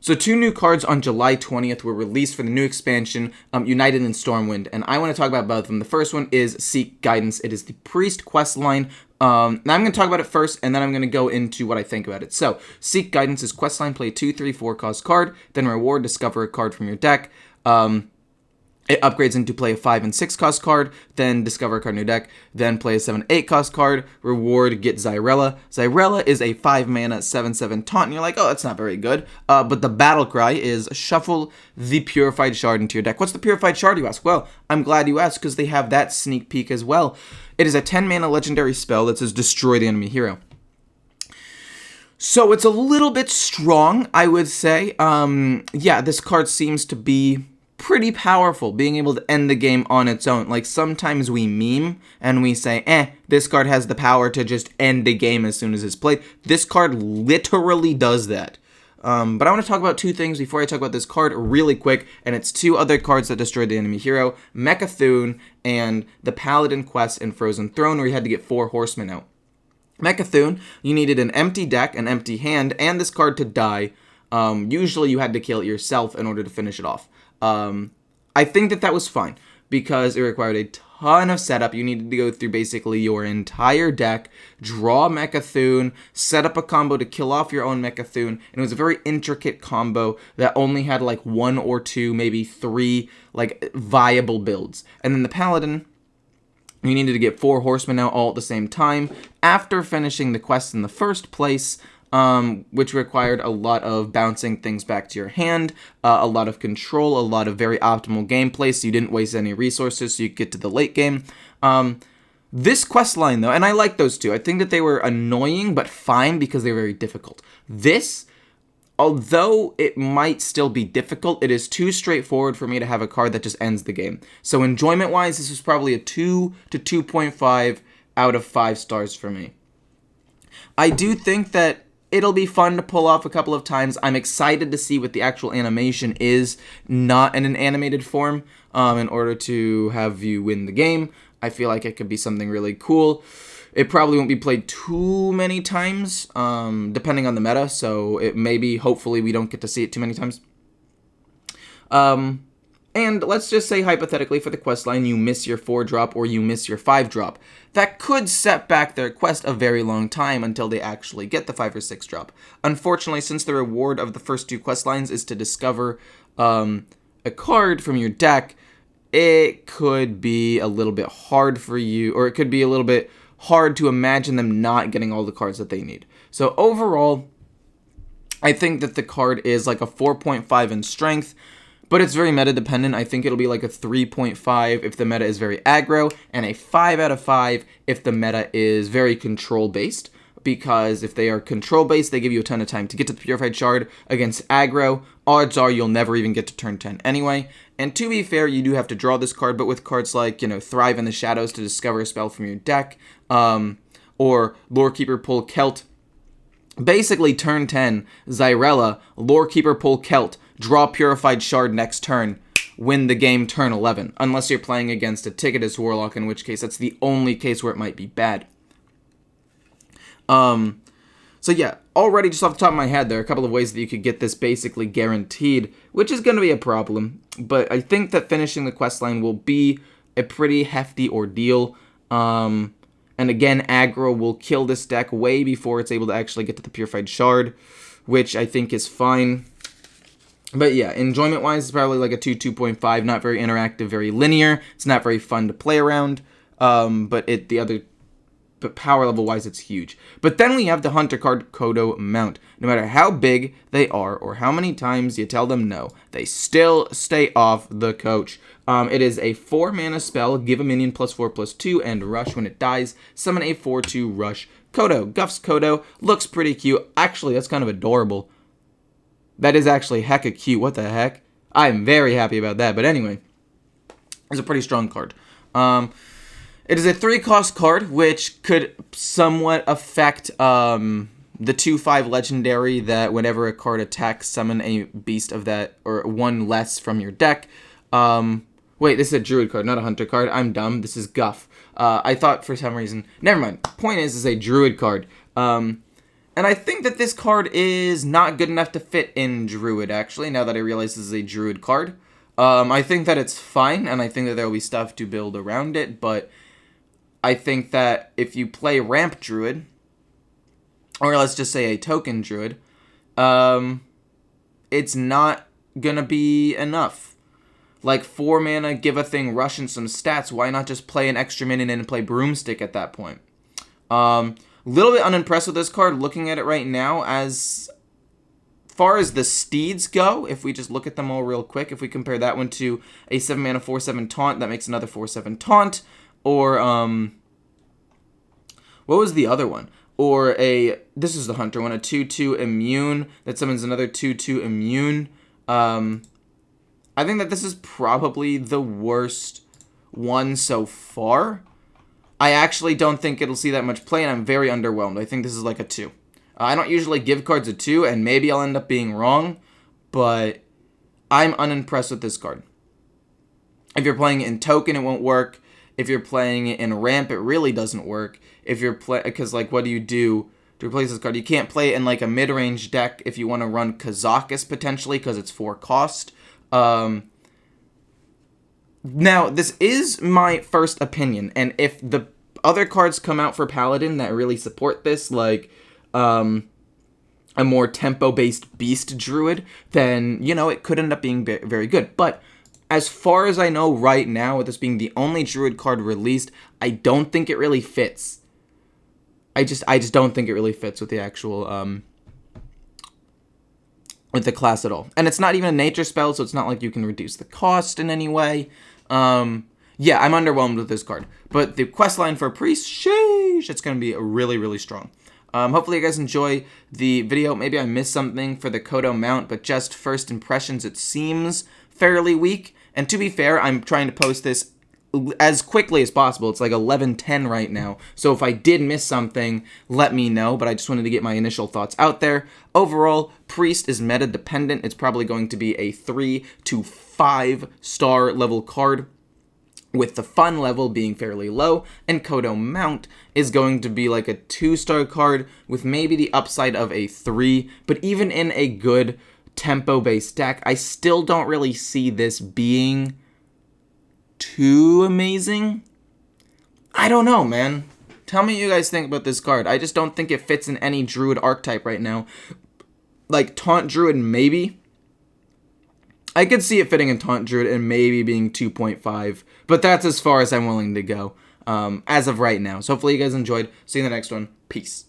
So 2 new cards on July 20th were released for the new expansion, United and Stormwind, and I want to talk about both of them. The first one is Seek Guidance. It is the Priest questline. Now I'm going to talk about it first, and then I'm going to go into what I think about it. So, Seek Guidance is questline, play 2, 3, 4 cost card, then reward, discover a card from your deck. It upgrades into play a 5 and 6 cost card, then discover a card in your deck, then play a 7, 8 cost card, reward, get Xyrella. Xyrella is a 5 mana 7/7 taunt, and you're like, oh, that's not very good. But the battle cry is shuffle the Purified Shard into your deck. What's the Purified Shard, you ask? Well, I'm glad you asked, because they have that sneak peek as well. It is a 10 mana legendary spell that says destroy the enemy hero. So it's a little bit strong, I would say. Yeah, this card seems to be pretty powerful, being able to end the game on its own. Like, sometimes we meme and we say, this card has the power to just end the game as soon as it's played. This card literally does that. But I want to talk about 2 things before I talk about this card really quick, and it's 2 other cards that destroyed the enemy hero, Mechathune and the Paladin quest in Frozen Throne, where you had to get 4 horsemen out. Mechathune, you needed an empty deck, an empty hand, and this card to die. Usually you had to kill it yourself in order to finish it off. I think that was fine, because it required a ton of setup. You needed to go through basically your entire deck, draw Mechathune, set up a combo to kill off your own Mechathune, and it was a very intricate combo that only had like 1 or 2, maybe 3, like, viable builds. And then the Paladin, you needed to get 4 horsemen out all at the same time after finishing the quest in the first place, which required a lot of bouncing things back to your hand, a lot of control, a lot of very optimal gameplay, so you didn't waste any resources so you could get to the late game. This questline, though, and I like those 2. I think that they were annoying, but fine, because they were very difficult. This, although it might still be difficult, it is too straightforward for me to have a card that just ends the game. So enjoyment-wise, this was probably a 2 to 2.5 out of 5 stars for me. I do think that it'll be fun to pull off a couple of times. I'm excited to see what the actual animation is, not in an animated form, in order to have you win the game. I feel like it could be something really cool. It probably won't be played too many times, depending on the meta, so it maybe, hopefully, we don't get to see it too many times. And let's just say, hypothetically, for the questline, you miss your 4-drop or you miss your 5-drop. That could set back their quest a very long time until they actually get the 5 or 6-drop. Unfortunately, since the reward of the first 2 questlines is to discover a card from your deck, it could be a little bit hard for you, or it could be a little bit hard to imagine them not getting all the cards that they need. So overall, I think that the card is like a 4.5 in strength, but it's very meta dependent. I think it'll be like a 3.5 if the meta is very aggro, and a 5 out of 5 if the meta is very control based. Because if they are control based, they give you a ton of time to get to the Purified Shard. Against aggro, odds are you'll never even get to turn 10 anyway. And to be fair, you do have to draw this card, but with cards like, Thrive in the Shadows to discover a spell from your deck, or Lorekeeper Pull Celt. Basically, turn 10, Xyrella, Lorekeeper Pull Celt, draw Purified Shard next turn, win the game turn 11. Unless you're playing against a Ticketus Warlock, in which case that's the only case where it might be bad. So yeah, already just off the top of my head, there are a couple of ways that you could get this basically guaranteed, which is going to be a problem. But I think that finishing the questline will be a pretty hefty ordeal. And again, aggro will kill this deck way before it's able to actually get to the Purified Shard, which I think is fine. But yeah, enjoyment-wise, it's probably like a 2, 2.5. Not very interactive, very linear. It's not very fun to play around. But power level-wise, it's huge. But then we have the Hunter card, Kodo Mount. No matter how big they are or how many times you tell them no, they still stay off the coach. It is a 4-mana spell, give a minion +4/+2, and rush when it dies. Summon a 4/2 rush. Kodo, Guff's Kodo, looks pretty cute. Actually, that's kind of adorable. That is actually hecka cute. What the heck? I'm very happy about that. But anyway, it's a pretty strong card. It is a 3-cost card, which could somewhat affect the 2/5 legendary that whenever a card attacks, summon a beast of that, or 1 less from your deck. Wait, this is a druid card, not a hunter card. I'm dumb. This is Guff. I thought for some reason... Never mind. Point is a druid card. And And I think that this card is not good enough to fit in Druid, actually, now that I realize this is a Druid card. I think that it's fine, and I think that there will be stuff to build around it, but I think that if you play Ramp Druid, or let's just say a Token Druid, it's not gonna be enough. Like, 4 mana, give a thing rush and some stats, why not just play an extra minion and play Broomstick at that point? Little bit unimpressed with this card, looking at it right now. As far as the steeds go, if we just look at them all real quick, if we compare that one to a 7 mana 4/7 taunt, that makes another 4/7 taunt, or what was the other one? Or this is the hunter one, a 2/2 immune that summons another 2/2 immune. I think that this is probably the worst one so far. I actually don't think it'll see that much play, and I'm very underwhelmed. I think this is like a 2. I don't usually give cards a 2, and maybe I'll end up being wrong, but I'm unimpressed with this card. If you're playing it in Token, it won't work. If you're playing it in Ramp, it really doesn't work. If you're because like, what do you do to replace this card? You can't play it in like a mid-range deck if you want to run Kazakus potentially, because it's 4 cost. Now, this is my first opinion, and if the other cards come out for Paladin that really support this, like a more tempo-based Beast Druid, then, you know, it could end up being very good. But as far as I know right now, with this being the only Druid card released, I don't think it really fits. I just don't think it really fits with the actual, with the class at all. And it's not even a nature spell, so it's not like you can reduce the cost in any way. Yeah, I'm underwhelmed with this card. But the questline for Priest, sheesh, it's going to be really, really strong. Hopefully you guys enjoy the video. Maybe I missed something for the Kodo Mount, but just first impressions, it seems fairly weak. And to be fair, I'm trying to post this as quickly as possible. It's like 11:10 right now, so if I did miss something, let me know, but I just wanted to get my initial thoughts out there. Overall, Priest is meta dependent. It's probably going to be a 3 to 5 star level card, with the fun level being fairly low, and Kodo Mount is going to be like a 2-star card with maybe the upside of a 3, but even in a good tempo-based deck, I still don't really see this being too amazing. I don't know, man. Tell me what you guys think about this card. I just don't think it fits in any Druid archetype right now. Like, Taunt Druid, maybe. I could see it fitting in Taunt Druid and maybe being 2.5, but that's as far as I'm willing to go as of right now. So hopefully you guys enjoyed. See you in the next one. Peace.